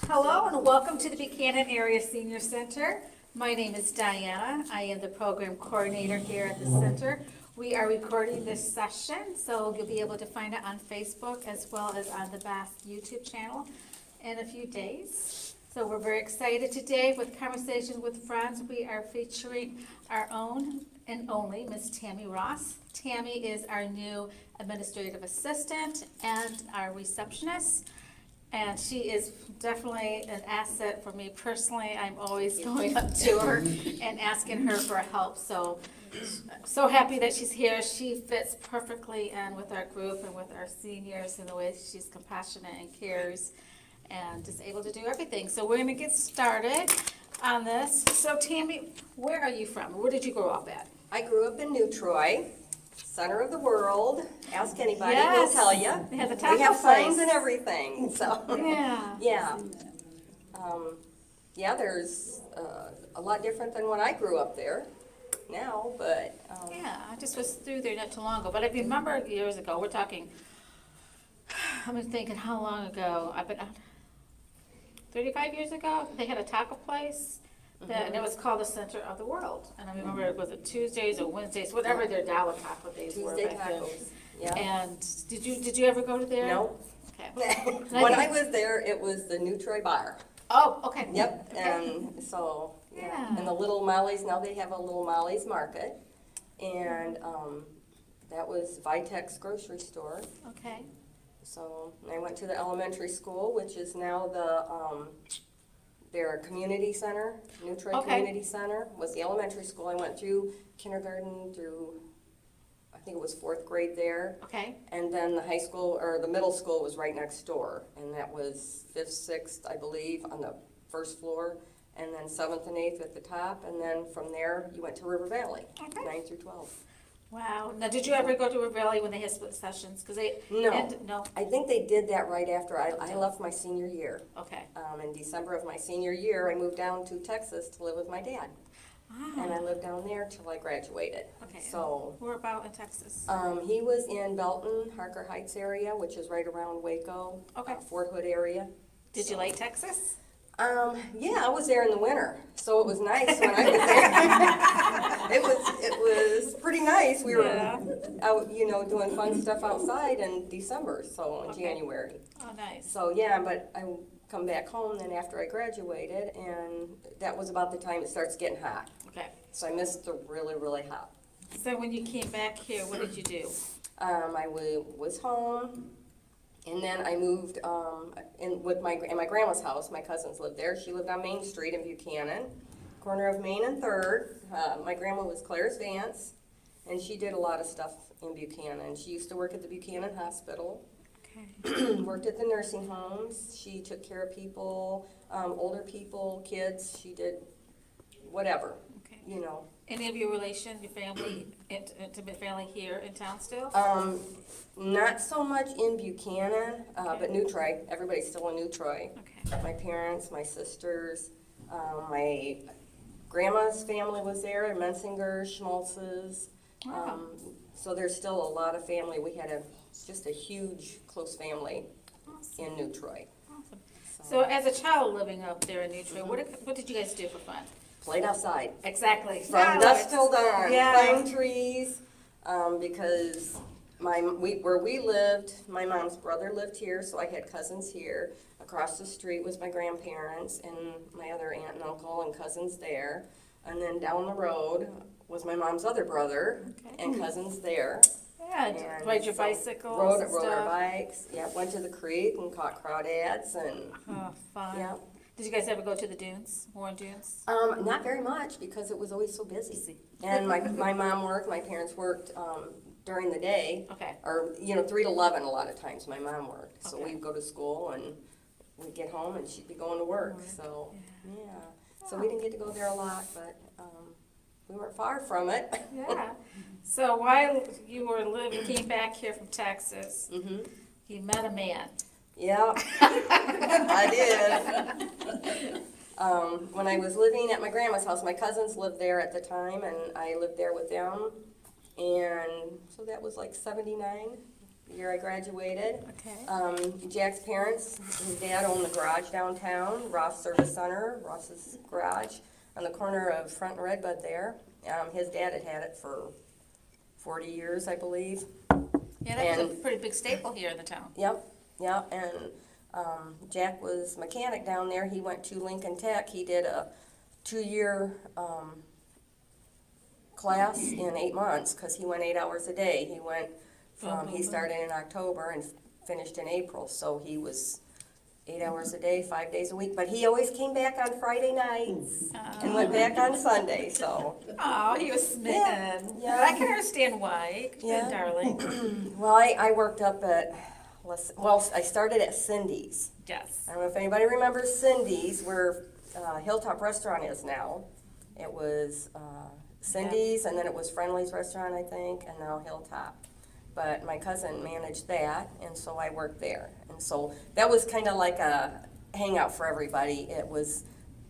Hello and welcome to the Buchanan Area Senior Center. My name is Diana. I am the program coordinator here at the center. We are recording this session, so you'll be able to find it on Facebook as well as on the BASC YouTube channel in a few days. So we're very excited today with Conversation with Friends. We are featuring our own and only Miss Tammy Ross. Tammy is our new administrative assistant and our receptionist. And she is definitely an asset for me personally. I'm always going up to her and asking her for help. So happy that she's here. She fits perfectly in with our group and with our seniors in the way she's compassionate and cares and just able to do everything. So we're going to get started on this. So Tammy, where are you from? Where did you grow up at? I grew up in New Troy, center of the world. Ask anybody, Yes. they'll tell you. They have the taco We have signs place. and everything, so. Yeah. Yeah. Yeah, there's a lot different than when I grew up there now, but. Yeah, I just was through there not too long ago, but I remember years ago, we're talking, I'm thinking how long ago, I've been, 35 years ago, they had a taco place, and it was called the Center of the World. And I remember it was Tuesdays or Wednesdays, whatever their dollar taco days were Tuesday back then. tacos, yeah. And did you ever go to there? No. Okay. When I was there, it was the New Troy Bar. Oh, okay. Yep, Okay. and so, yeah. Yeah. And the Little Molly's, now they have a Little Molly's Market. And that was Vitex grocery store. Okay. So I went to the elementary school, which is now their community center, New Troy Okay. Community Center, was the elementary school. I went through kindergarten through, I think it was 4th grade there. Okay. And then the high school, or the middle school was right next door. And that was 5th, 6th, I believe, on the first floor. And then 7th and 8th at the top. And then from there, you went to River Valley, Okay. 9 through 12. Wow. Now, did you ever go to River Valley when they had split sessions? Because they No. no. I think they did that right after I left my senior year. Okay. In December of my senior year, I moved down to Texas to live with my dad. And I lived down there till I graduated. Okay. So, We're about in Texas. he was in Belton, Harker Heights area, which is right around Waco. Okay. Fort Hood area. Did you like Texas? Yeah, I was there in the winter, so it was nice when I was there. It was pretty nice. We were Yeah. out, doing fun stuff outside in December, so in Okay. January. Oh, nice. So, yeah, but I come back home then after I graduated, and that was about the time it starts getting hot. Okay. So I missed the really, really hot. So when you came back here, what did you do? I was home, and then I moved in my grandma's house. My cousins lived there. She lived on Main Street in Buchanan, corner of Main and 3rd. My grandma was Claire's Vance, and she did a lot of stuff in Buchanan. She used to work at the Buchanan Hospital. Okay. Worked at the nursing homes. She took care of people, older people, kids. She did whatever, Okay. Any of your relation, your family, intimate family here in town still? Not so much in Buchanan, but New Troy. Everybody's still in New Troy. Okay. My parents, my sisters, my grandma's family was there, Mensingers, Schmaltzes. Wow. So there's still a lot of family. We had just a huge, close family Awesome. in New Troy. Awesome. So as a child living up there in New Troy, what did you guys do for fun? Played outside. Exactly. From dusk till dawn, Yeah. climb trees, because where we lived, my mom's brother lived here, so I had cousins here. Across the street was my grandparents and my other aunt and uncle and cousins there. And then down the road was my mom's other brother Okay. and cousins there. Yeah, And ride your so bicycles Rode and our stuff. bikes, yeah, went to the creek and caught crawdads and, Oh, fun. yeah. Did you guys ever go to the dunes, Warren Dunes? Not very much because it was always so busy. And my mom worked, my parents worked during the day, Okay. or 3 to 11 a lot of times. My mom worked, so Okay. we'd go to school and we'd get home and she'd be going to work. So yeah, so we didn't get to go there a lot, but we weren't far from it. Yeah. So while you came back here from Texas, you met a man. Yeah, I did. When I was living at my grandma's house, my cousins lived there at the time, and I lived there with them. And so that was like 79. the year I graduated. Okay. Jack's parents, his dad owned the garage downtown, Ross Service Center, Ross's Garage, on the corner of Front and Redbud there. His dad had had it for 40 years, I believe. Yeah, that was a pretty big staple here in the town. Yep, and Jack was mechanic down there. He went to Lincoln Tech. He did a 2-year class in 8 months because he went 8 hours a day. He went from, he started in October and finished in April, so he was 8 hours a day, 5 days a week. But he always came back on Friday nights and went back on Sunday, so. Oh, he was smitten. Yeah. I can understand why. Yeah. Darling. Well, I worked up at, I started at Cindy's. Yes. I don't know if anybody remembers Cindy's, where Hilltop Restaurant is now. It was Cindy's, and then it was Friendly's Restaurant, I think, and now Hilltop. But my cousin managed that, and so I worked there. And so that was kind of like a hangout for everybody. It was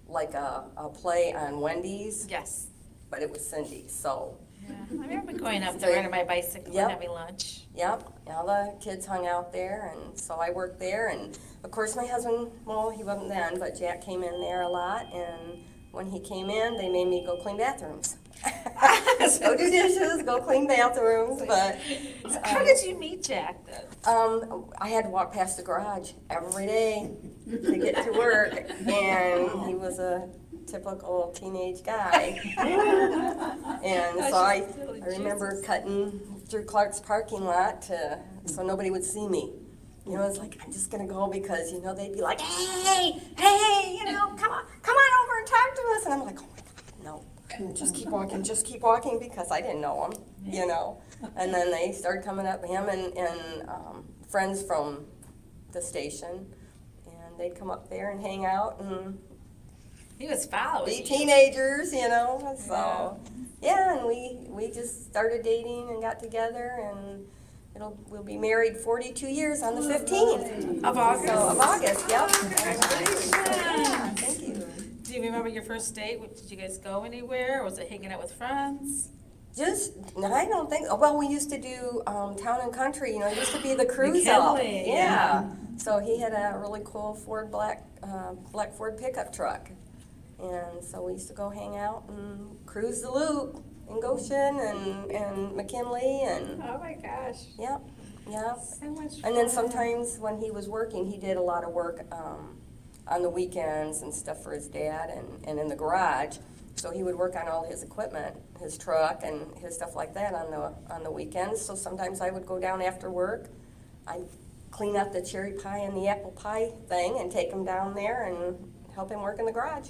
like a play on Wendy's, Yes. but it was Cindy's, so. Yeah. I remember going up there riding my bicycle Yep. and having lunch. Yep, all the kids hung out there, and so I worked there, and of course my husband, well, he wasn't then, but Jack came in there a lot, and when he came in, they made me go clean bathrooms. Go do dishes, go clean bathrooms, but. How did you meet Jack then? I had to walk past the garage every day to get to work, and he was a typical teenage guy. And so I remember cutting through Clark's parking lot so nobody would see me. You know, it's like, I'm just gonna go because, you know, they'd be like, hey, you know, come on over and talk to us. And I'm like, oh my God, no, just keep walking because I didn't know him, you know. And then they started coming up, him and friends from the station, and they'd come up there and hang out and He was following be you. teenagers, you know, so, yeah, and we just started dating and got together, and we'll be married 42 years on the 15th. Of August? So, of August, yep. Congratulations. Yeah, thank you. Do you remember your first date? Did you guys go anywhere, or was it hanging out with friends? I don't think, well, we used to do Town and Country, you know, it used to be the cruise out. McKinley, Yeah. So he had a really cool black Ford pickup truck. And so we used to go hang out and cruise the loop in Goshen and McKinley and, Oh my gosh. yep. So much fun. And then sometimes when he was working, he did a lot of work on the weekends and stuff for his dad and in the garage. So he would work on all his equipment, his truck and his stuff like that on the weekends. So sometimes I would go down after work. I'd clean up the cherry pie and the apple pie thing and take him down there and help him work in the garage.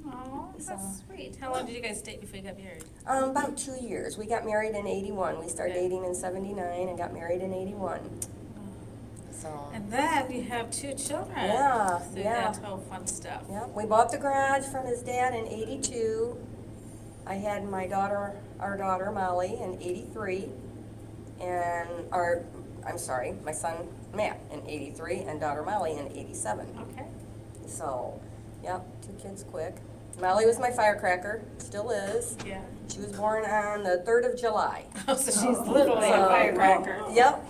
Oh, that's So- sweet. How long did you guys date before you got married? About 2 years. We got married in 81. We started Okay. dating in 79 and got married in 81. So, And then you have 2 children. Yeah, So yeah. that's all fun stuff. yeah, we bought the garage from his dad in 82. I had our daughter Molly in 83, and my son Matt in 83, and daughter Molly in 87. Okay. So, yep, 2 kids quick. Molly was my firecracker, still is. Yeah. She was born on the 3rd of July. Oh, so she's literally a So, firecracker. Yep.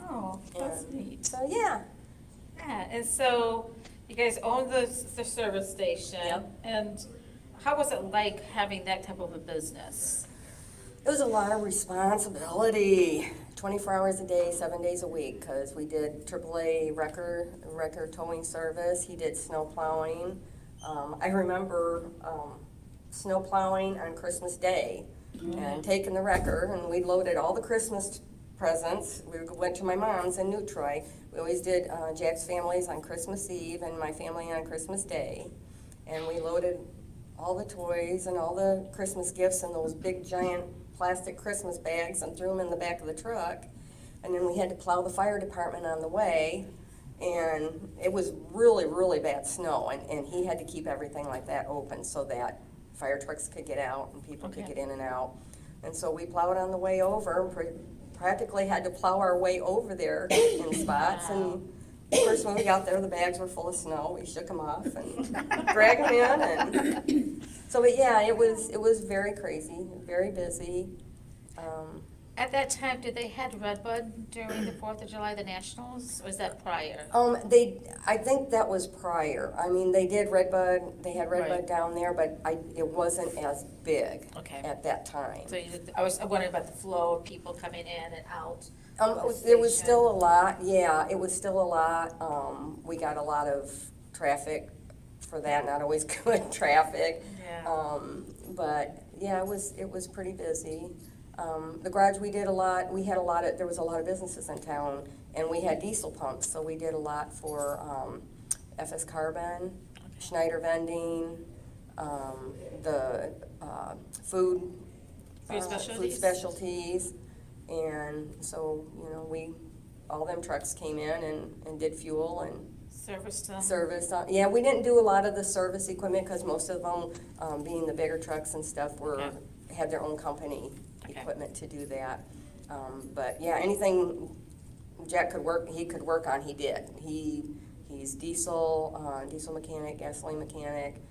Oh, that's And neat. So, yeah. Yeah, and so you guys own the service station. Yep. And how was it like having that type of a business? It was a lot of responsibility, 24 hours a day, 7 days a week, because we did AAA wrecker towing service. He did snow plowing. I remember snow plowing on Christmas Day and taking the wrecker, and we loaded all the Christmas presents. We went to my mom's in New Troy. We always did Jack's families on Christmas Eve and my family on Christmas Day, and we loaded all the toys and all the Christmas gifts in those big giant plastic Christmas bags and threw them in the back of the truck. And then we had to plow the fire department on the way, and it was really, really bad snow, and he had to keep everything like that open so that fire trucks could get out and people could Okay. get in and out. And so we plowed on the way over, practically had to plow our way over there in spots. And first when we got there, the bags were full of snow. We shook them off and dragged them in. And so, but yeah, it was very crazy, very busy. At that time, did they had Redbud during the 4th of July, the Nationals, or was that prior? I think that was prior. I mean, they did Redbud, they had Redbud Right. down there, but it wasn't as big Okay. at that time. So I was wondering about the flow of people coming in and out. There was still a lot, yeah, it was still a lot. We got a lot of traffic for that, not always good traffic. Yeah. But, yeah, it was pretty busy. The garage, we did a lot, there was a lot of businesses in town, and we had diesel pumps, so we did a lot for FS Carbon, Schneider Vending, the food specialties. And so, all them trucks came in and did fuel and service. Yeah, we didn't do a lot of the service equipment because most of them, being the bigger trucks and stuff, had their own company equipment to do that. But yeah, anything Jack could work on, he did. He's diesel mechanic, gasoline mechanic,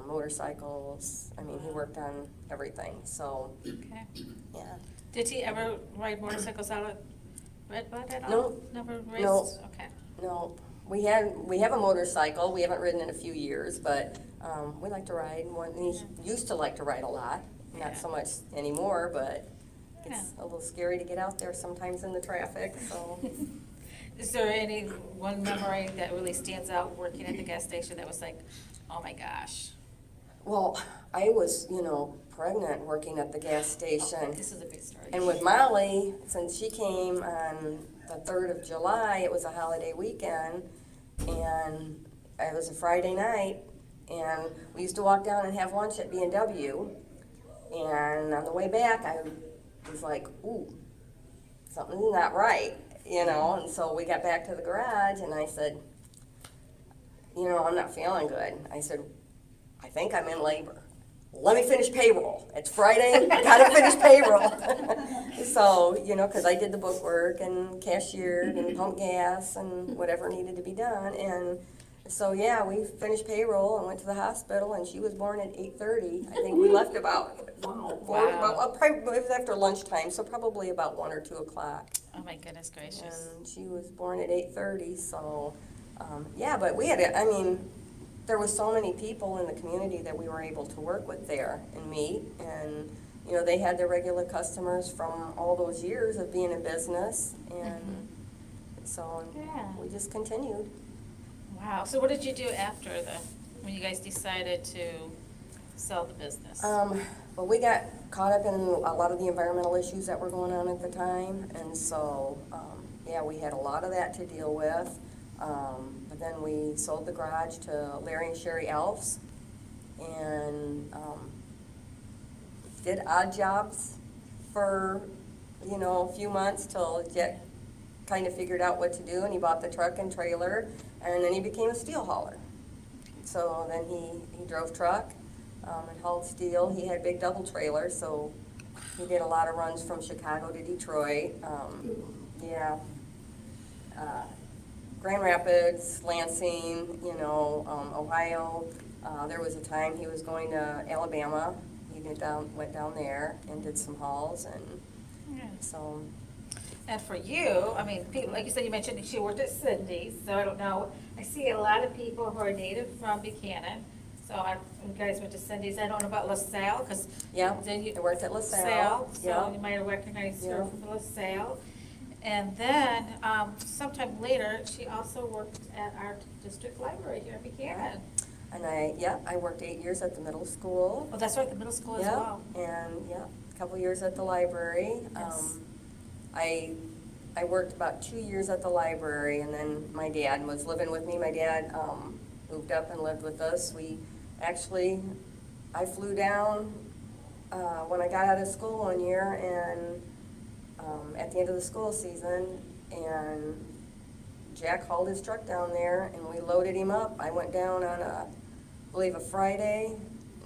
motorcycles. I mean, he worked on everything. So, Okay. yeah. Did he ever ride motorcycles out at Redbud at all? No. Never raced? No. Okay. No, we have a motorcycle. We haven't ridden in a few years, but we like to ride. He used to like to ride a lot, not so much anymore, but it's a little scary to get out there sometimes in the traffic, so. Is there any one memory that really stands out working at the gas station that was like, oh my gosh? Well, I was, pregnant working at the gas station. This is a big story. And with Molly, since she came on the 3rd of July, it was a holiday weekend, and it was a Friday night, and we used to walk down and have lunch at B&W, and on the way back, I was like, ooh, something's not right, and so we got back to the garage, and I said, I'm not feeling good. I said, I think I'm in labor. Let me finish payroll. It's Friday, I gotta finish payroll. So, because I did the bookwork and cashiered and pumped gas and whatever needed to be done. And so, yeah, we finished payroll and went to the hospital, and she was born at 8:30. I think we left about, it was after lunchtime, so probably about 1 or 2 o'clock. Oh my goodness gracious. And she was born at 8:30, so, yeah, but there were so many people in the community that we were able to work with there and meet, and they had their regular customers from all those years of being in business, and so we just continued. Wow. So what did you do after when you guys decided to sell the business? Well, we got caught up in a lot of the environmental issues that were going on at the time, and so we had a lot of that to deal with. But then we sold the garage to Larry and Sherry Elfs, and did odd jobs for, a few months till Jet kind of figured out what to do, and he bought the truck and trailer, and then he became a steel hauler. So then he drove truck and hauled steel. He had big double trailers, so he did a lot of runs from Chicago to Detroit. Grand Rapids, Lansing, Ohio. There was a time he was going to Alabama. He went down there and did some hauls, and so. And for you, people, like you said, you mentioned that she worked at Cindy's, so I don't know. I see a lot of people who are native from Buchanan. So you guys went to Cindy's. I don't know about LaSalle, because I worked at LaSalle. So you might have recognized her from LaSalle. And then, sometime later, she also worked at our district library here in Buchanan. And I worked 8 years at the middle school. Oh, that's right, the middle school as well. And a couple years at the library. Yes. I worked about 2 years at the library, and then my dad was living with me. My dad moved up and lived with us. I flew down when I got out of school one year, and at the end of the school season, and Jack hauled his truck down there, and we loaded him up. I went down on I believe a Friday,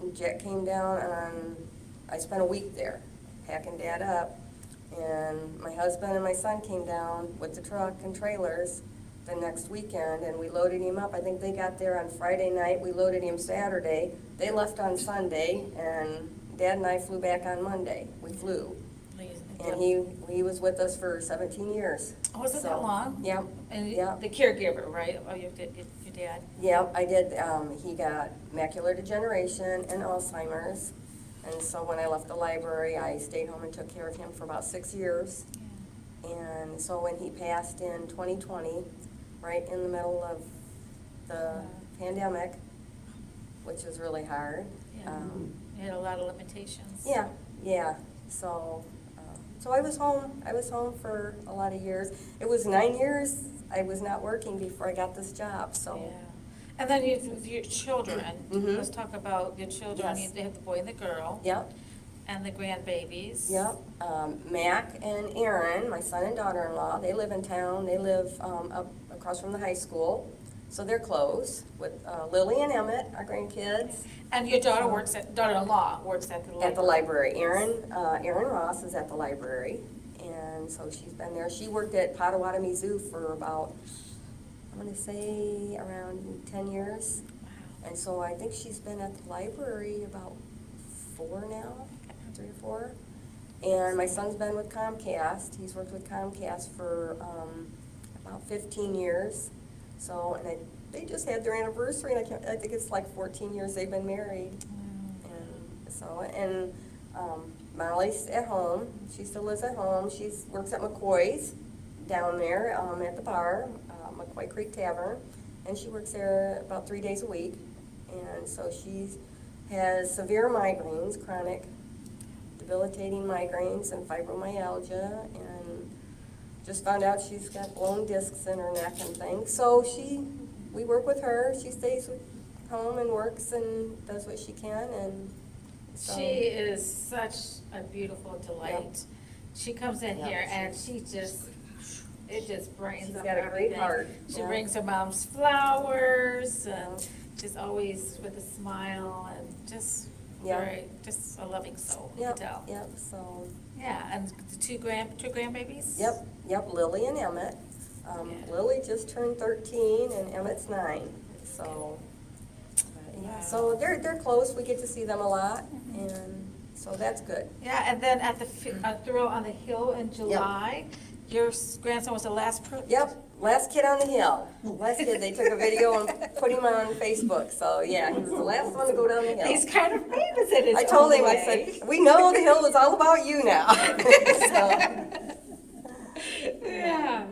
and Jack came down I spent a week there, packing Dad up, and my husband and my son came down with the truck and trailers the next weekend, and we loaded him up. I think they got there on Friday night. We loaded him Saturday. They left on Sunday, and Dad and I flew back on Monday. We flew. And he was with us for 17 years. Oh, was it So, that long? Yep, And yep. the caregiver, right, of your dad? Yep, I did, he got macular degeneration and Alzheimer's. And so when I left the library, I stayed home and took care of him for about 6 years. And so when he passed in 2020, right in the middle of the pandemic, which was really hard. Yeah. You had a lot of limitations. Yeah, yeah. So, so I was home for a lot of years. It was 9 years I was not working before I got this job, so. Yeah. And then your children, Mhm. let's talk about your children. Yes. You have the boy and the girl. Yep, And the grandbabies. yep. Mac and Aaron, my son and daughter-in-law, they live in town. They live up across from the high school, so they're close with Lily and Emmett, our grandkids. And your daughter-in-law works at the library. At the library. Aaron Ross is at the library, and so she's been there. She worked at Potawatomi Zoo for about, I'm gonna say, around 10 years. Wow. And so I think she's been at the library about 4 now, 3 or 4. And my son's been with Comcast. He's worked with Comcast for about 15 years. So, and they just had their anniversary, and I think it's like 14 years they've been married. And so, and Molly's at home. She still lives at home. She works at McCoy's down there at the bar, McCoy Creek Tavern, and she works there about 3 days a week. And so she has severe migraines, chronic, debilitating migraines and fibromyalgia, and just found out she's got blown discs in her neck and things. So we work with her. She stays home and works and does what she can, and so. She is such a beautiful delight. Yep. She comes in Yep. here and it just brightens She's up got a great everything. heart. She Yeah. brings her mom's flowers, and Yeah. she's always with a smile and just Yeah. just a loving soul, you Yep, can tell. yep, so, Yeah, and the two grandbabies? yep, Lily and Emmett. Yeah. Lily just turned 13 and Emmett's 9, so, yeah, so they're close. We get to see them a lot, and so that's good. Yeah, and then at the Thrill on the Hill in July, your grandson was the last person? Yep, last kid on the hill. Last kid, they took a video and put him on Facebook, so yeah, he was the last one to go down the hill. He's kind of famous in his I told own him, I way. said, we know the hill is all about you now. So, Yeah.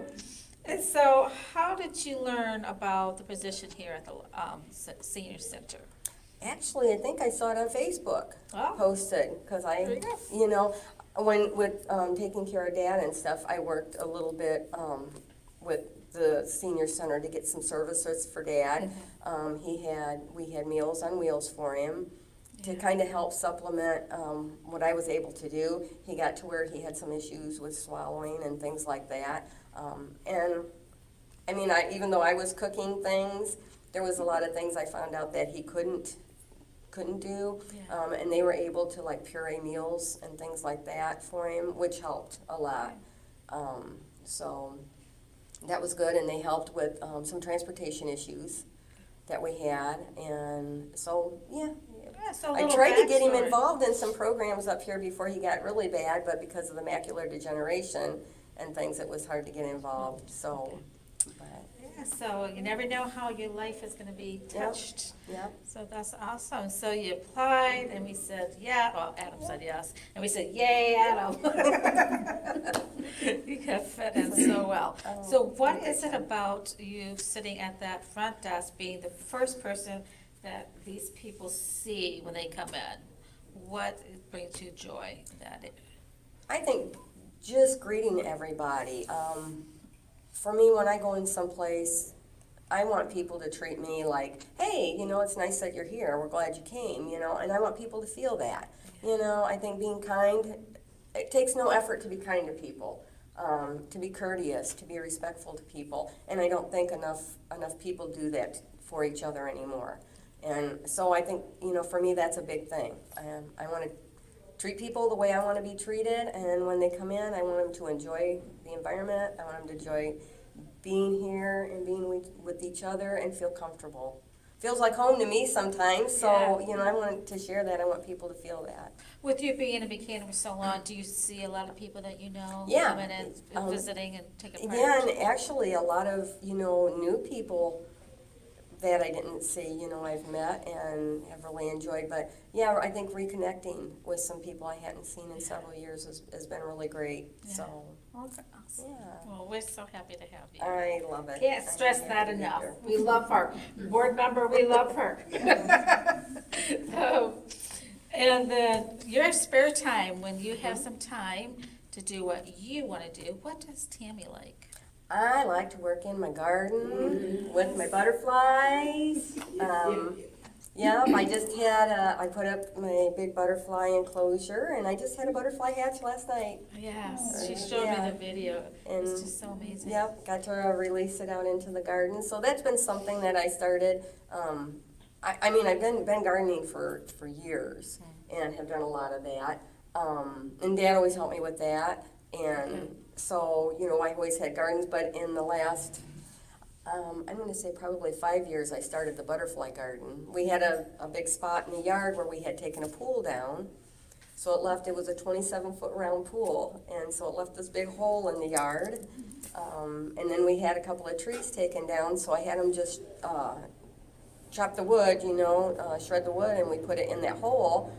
And so, how did you learn about the position here at the senior center? actually, I think I saw it on Facebook Oh. posted, because There you go. you know, when with taking care of Dad and stuff, I worked a little bit with the senior center to get some services for Dad. We had Meals on Wheels for him to Yeah. kind of help supplement what I was able to do. He got to where he had some issues with swallowing and things like that. And I mean, even though I was cooking things, there was a lot of things I found out that he couldn't do. Yeah. And they were able to like puree meals and things like that for him, which helped a lot. So that was good, and they helped with some transportation issues that we had, and so, yeah. Yeah, so a I little tried to get him backstory. involved in some programs up here before he got really bad, but because of the macular degeneration and things, it was hard to get involved, so. But, Yeah, so you never know how your life is gonna be touched. yep. So that's awesome. So you applied and we said, yeah, well, Adam said yes. And we said, yay, Adam. You could fit in so well. So what is it about you sitting at that front desk, being the first person that these people see when they come in? What brings you joy that it? I think just greeting everybody. For me, when I go in someplace, I want people to treat me like, hey, it's nice that you're here. We're glad you came, and I want people to feel that. I think being kind, it takes no effort to be kind to people, to be courteous, to be respectful to people. And I don't think enough people do that for each other anymore. And so I think, for me, that's a big thing. I want to treat people the way I want to be treated, and when they come in, I want them to enjoy the environment. I want them to enjoy being here and being with each other and feel comfortable. feels like home to me sometimes. So, Yeah. you know, I want to share that. I want people to feel that. With you being in Buchanan for so long, do you see a lot of people that you know Yeah. coming in, visiting and taking part? Yeah, and actually a lot of, you know, new people that I didn't see, you know, I've met and have really enjoyed. But yeah, I think reconnecting with some people I hadn't seen in several years has been really great. Yeah. So, Well, that's awesome. yeah. Well, we're so happy to have you. I love it. Can't I'm stress happy that to be enough. here. We love her. Board member, we love her. And then your spare time, when you have some time to do what you want to do, what does Tammy like? I like to work in my garden with my butterflies. Yeah, I just had, I put up my big butterfly enclosure, and I just had a butterfly hatch last night. Yes, she showed me Yeah. the video. And It's just so amazing. Yep, got to release it out into the garden. So that's been something that I started. I mean, I've been gardening for years and have done a lot of that. And Dad always helped me with that. And so, you know, I always had gardens, but in the last, I'm going to say probably 5 years, I started the butterfly garden. We had a big spot in the yard where we had taken a pool down. So it was a 27-foot round pool, and so it left this big hole in the yard. And then we had a couple of trees taken down, so I had them just chop the wood, you know, shred the wood, and we put it in that hole.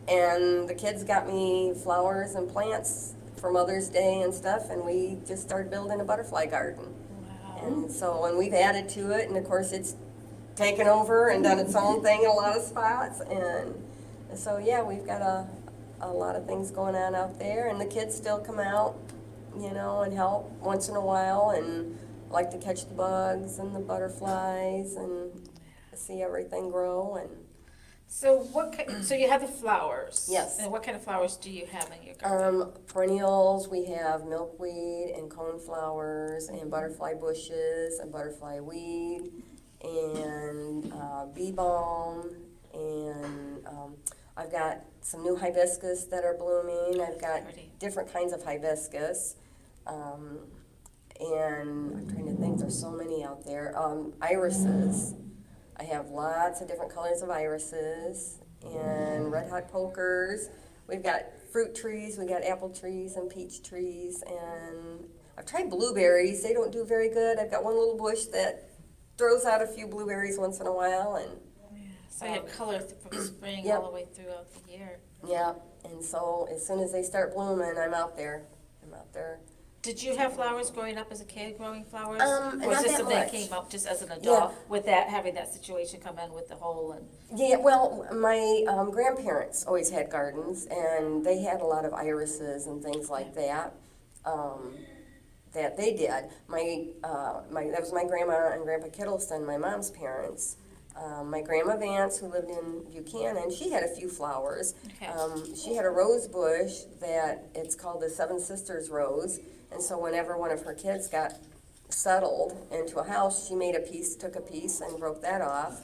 And the kids got me flowers and plants for Mother's Day and stuff, and we just started building a butterfly garden. Wow. And so, and we've added to it, and of course it's taken over and done its own thing in a lot of spots. And so, yeah, we've got a lot of things going on out there, and the kids still come out, you know, and help once in a while, and like to catch the bugs and the butterflies and see everything grow. And So so you have the flowers. Yes. And what kind of flowers do you have in your garden? Perennials, we have milkweed and coneflowers and butterfly bushes and butterfly weed and bee balm, and I've got some new hibiscus that are blooming. I've got Pretty. different kinds of hibiscus, and I'm trying to think, there's so many out there. Irises. I have lots of different colors of irises and red hot pokers. We've got fruit trees, we got apple trees and peach trees, and I've tried blueberries. They don't do very good. I've got one little bush that throws out a few blueberries once in a while, and Yeah. So you have color from spring Yep. all the way throughout the year. yeah. And so as soon as they start blooming, I'm out there. Did you have flowers growing up as a kid, growing flowers? Not Or is this that something that much. came up just as an adult with that, having that situation come in with the hole and? Yeah, well, my grandparents always had gardens, and they had a lot of irises and things like that. That they did. That was my grandma and Grandpa Kittleston, my mom's parents. My grandma Vance, who lived in Buchanan, she had a few flowers. Okay. She had a rose bush that it's called the Seven Sisters Rose, and so whenever one of her kids got settled into a house, she made took a piece and broke that off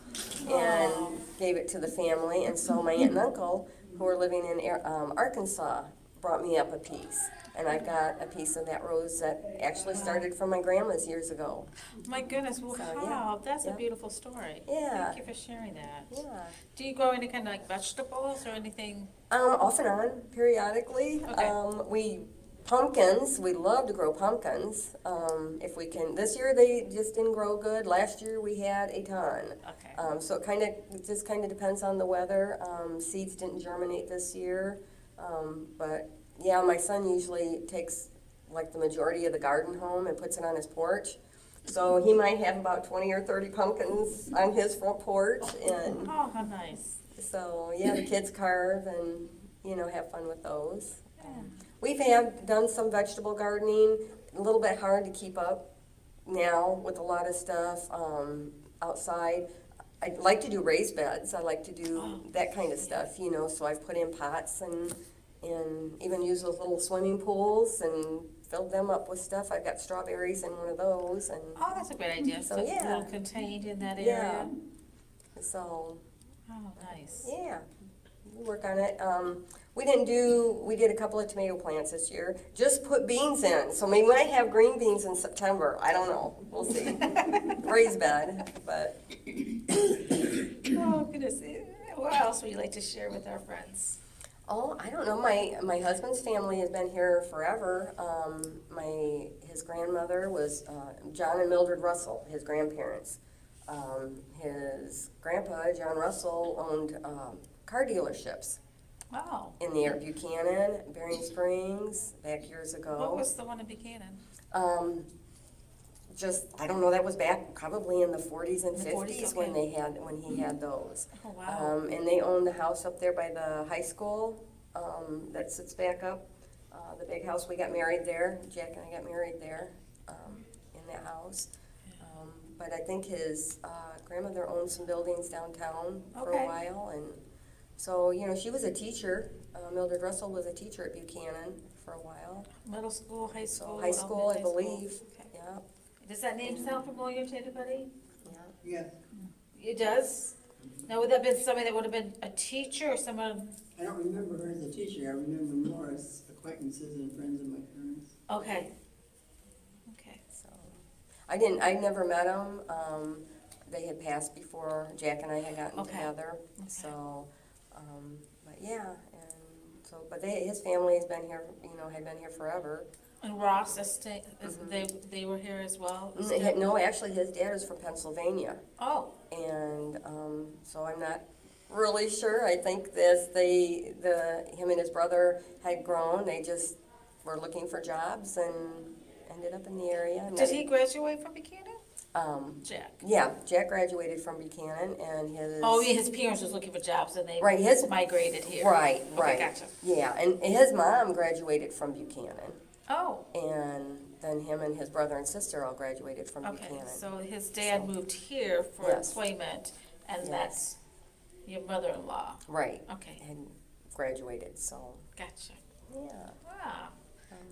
and gave it to the family. And so my aunt and uncle, who were living in Arkansas, brought me up a piece. And I've got a piece of that rose that actually started from my grandma's years ago. My goodness, wow, yeah. that's a Yeah. beautiful story. Yeah. Thank you for sharing that. Yeah. Do you grow any kind of like vegetables or anything? Off and on, periodically. Okay. Pumpkins, we love to grow pumpkins. If we can, this year they just didn't grow good. Last year we had a ton. Okay. So it just kind of depends on the weather. Seeds didn't germinate this year. But yeah, my son usually takes like the majority of the garden home and puts it on his porch. So he might have about 20 or 30 pumpkins on his front porch. And Oh, how nice. so yeah, the kids carve and, you know, have fun with those. Yeah. We've done some vegetable gardening, a little bit hard to keep up now with a lot of stuff outside. I'd like to do raised beds. I like to do that kind of stuff, you know, so I've put in pots and even use those little swimming pools and filled them up with stuff. I've got strawberries in one of those. And Oh, that's a great idea. So, So it's a yeah. little contained in that yeah, area. so Oh, nice. yeah, we work on it. We did a couple of tomato plants this year. Just put beans in. So maybe when I have green beans in September, I don't know. We'll see. Raised bed, but Oh, goodness. What else would you like to share with our friends? Oh, I don't know. My husband's family has been here forever. His grandmother was John and Mildred Russell, his grandparents. His grandpa, John Russell, owned car dealerships Wow. in the area, Buchanan, Bering Springs, back years ago. What was the one in Buchanan? I don't know, that was back probably in the 40s and The 40s, 50s when okay. when he had those. Oh, wow. And they owned the house up there by the high school that sits back up. The big house, we got married there. Jack and I got married there in that house. But I think his grandmother owned some buildings downtown for Okay. a while. And so, she was a teacher. Mildred Russell was a teacher at Buchanan for a while. Middle school, high school? High school, I elementary school? believe. Okay. Yeah. Does that name sound familiar to anybody? Yeah. Yes, It does? Now, would that have been somebody that would have been a teacher or someone? I don't remember her as a teacher, I remember more as acquaintances and friends of my parents. Okay. Okay. So, I never met them. They had passed before Jack and I had gotten Okay. together. Okay. So, but yeah, but his family has been here, had been here forever. And Ross estate, they were here as well? No, actually, his dad is from Pennsylvania. Oh, And so I'm not really sure. I think that him and his brother had grown. They just were looking for jobs and ended up in the area. And did he graduate from Buchanan? Jack? Yeah, Jack graduated from Buchanan, and his. Oh, yeah, his parents was looking for jobs and they Right, his. migrated here. Right, Okay, right. gotcha. Yeah, and his mom graduated from Buchanan, Oh, and then him and his brother and sister all graduated from okay, Buchanan. so his dad So- moved here for Yes. employment, and Yes. that's your mother-in-law? Right, Okay, and graduated, so, gotcha. yeah. Wow.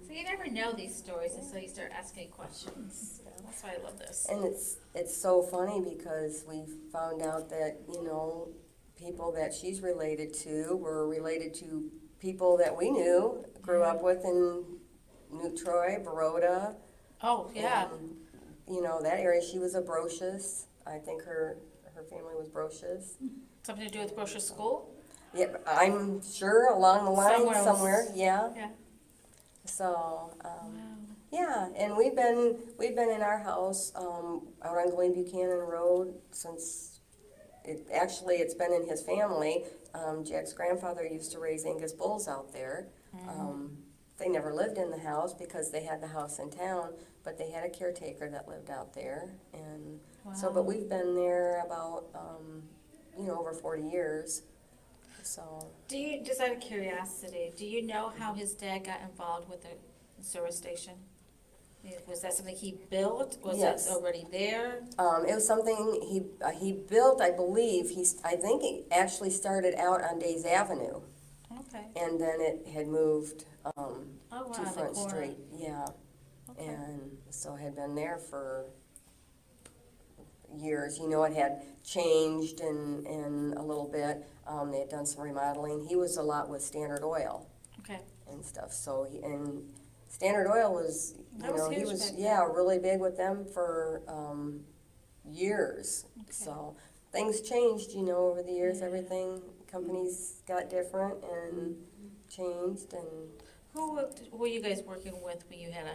So you never know these stories until you start asking questions. That's why I love this. And it's so funny because we found out that, people that she's related to were related to people that we knew, grew up with in New Troy, Baroda. Oh, yeah. And, that area, she was a Brocious. I think her family was Brocious. Something to do with Brochure School? Yeah, I'm sure along the line Somewhere else. somewhere, yeah. Yeah. So, Wow. yeah, and we've been in our house out on Glen Buchanan Road since it's been in his family. Jack's grandfather used to raise Angus bulls out there. They never lived in the house because they had the house in town, but they had a caretaker that lived out there, and so. But Wow. we've been there about over 40 years. So. Do you, just out of curiosity, do you know how his dad got involved with the service station? Was that something he built? Was Yes. it already there? It was something he built, I believe. I think it actually started out on Days Avenue, Okay. and then it had moved Oh, wow, to the Front corner. Street. Yeah, Okay. and so had been there for years. It had changed and a little bit. They had done some remodeling. He was a lot with Standard Oil Okay. and stuff. So Standard Oil was, That was he huge was, back yeah, really big with them for years. Okay. So things changed, over the years. Yeah. Everything, companies got different and changed. And Who were you guys working with when you had,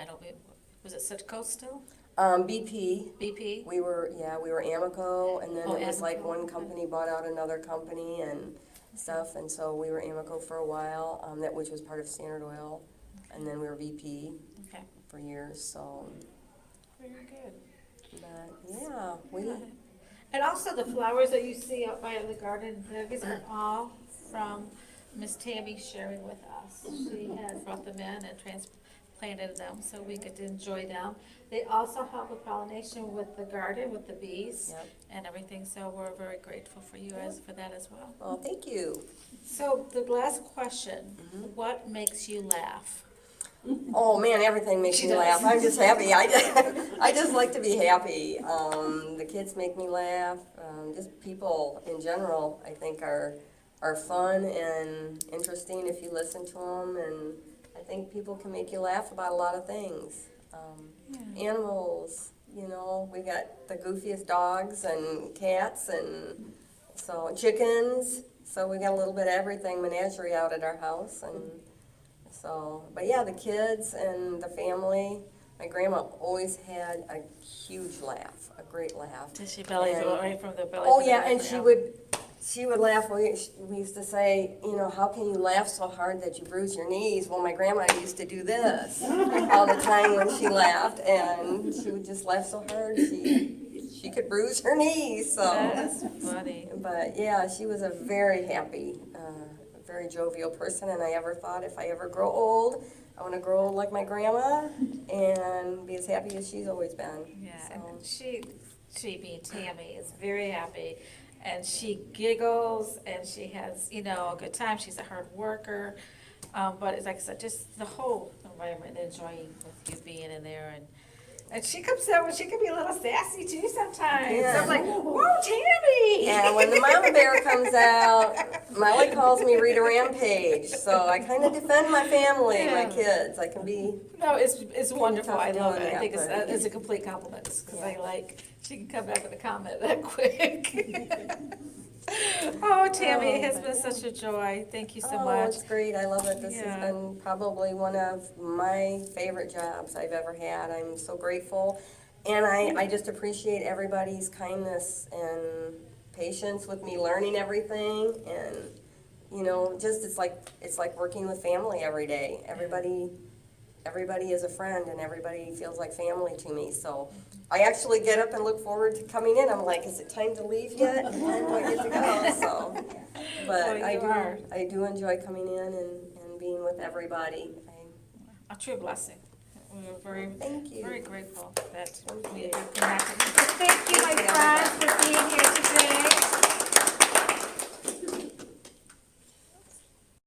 was it Citgo still? BP, BP? we were Amoco, and then Oh, it was like Amoco, one okay. company bought out another company and stuff. And so we were Amoco for a while, which was part of Standard Oil, and then we were BP Okay. for years. So, Very good. but yeah, we. And also the flowers that you see out by the garden, these are all from Miss Tammy sharing with us. She had brought them in and transplanted them so we could enjoy them. They also help with pollination with the garden, with the bees Yep. and everything, so we're very grateful for you for that as well. Well, thank you. So the last question, what makes you laugh? Oh man, everything makes She me does. laugh. I'm just happy. I just like to be happy. The kids make me laugh. Just people in general, I think are fun and interesting if you listen to them. And I think people can make you laugh about a lot of things. Animals, we got the goofiest dogs and cats and So chickens, so we got a little bit of everything, menagerie out at our house, and so, but yeah, the kids and the family. My grandma always had a huge laugh, a great laugh. Did she belly And- feel right from the belly? Oh to the yeah, and background? she would laugh. We used to say, you know, how can you laugh so hard that you bruise your knees? Well, my grandma used to do this all the time when she laughed, and she would just laugh so hard she could bruise her knees. So, That's funny. but yeah, she was a very happy, very jovial person, and I ever thought if I ever grow old, I want to grow old like my grandma and be as happy as she's always been. Yeah, So. and she being Tammy is very happy, and she giggles, and she has, you know, a good time. She's a hard worker, but it's like I said, just the whole environment, enjoying with you being in there, and she comes out, she can be a little sassy too sometimes. Yeah. I'm like, whoa, Tammy! And when the mama bear comes out, Molly calls me Rita Rampage, so I kind of defend my family, my Yeah. kids. I can be, No, it's wonderful. I love it. I Yeah, think but- it's a complete compliment because I Yeah. like she can come back with a comment that quick. Oh, Tammy, it has been such a joy. Thank you so oh, much. it's great. I love it. This Yeah. has been probably one of my favorite jobs I've ever had. I'm so grateful. And I just appreciate everybody's kindness and patience with me learning everything. And, you know, just it's like working with family every day. Everybody is a friend, and everybody feels like family to me. So I actually get up and look forward to coming in. I'm like, is it time to leave yet? And then I get to go. So, but Well, you are. I do enjoy coming in and being with everybody. A true blessing. We are very, Thank you. very grateful that Thank we you. are connected. Thank you, my Thank you. friends, for being here today.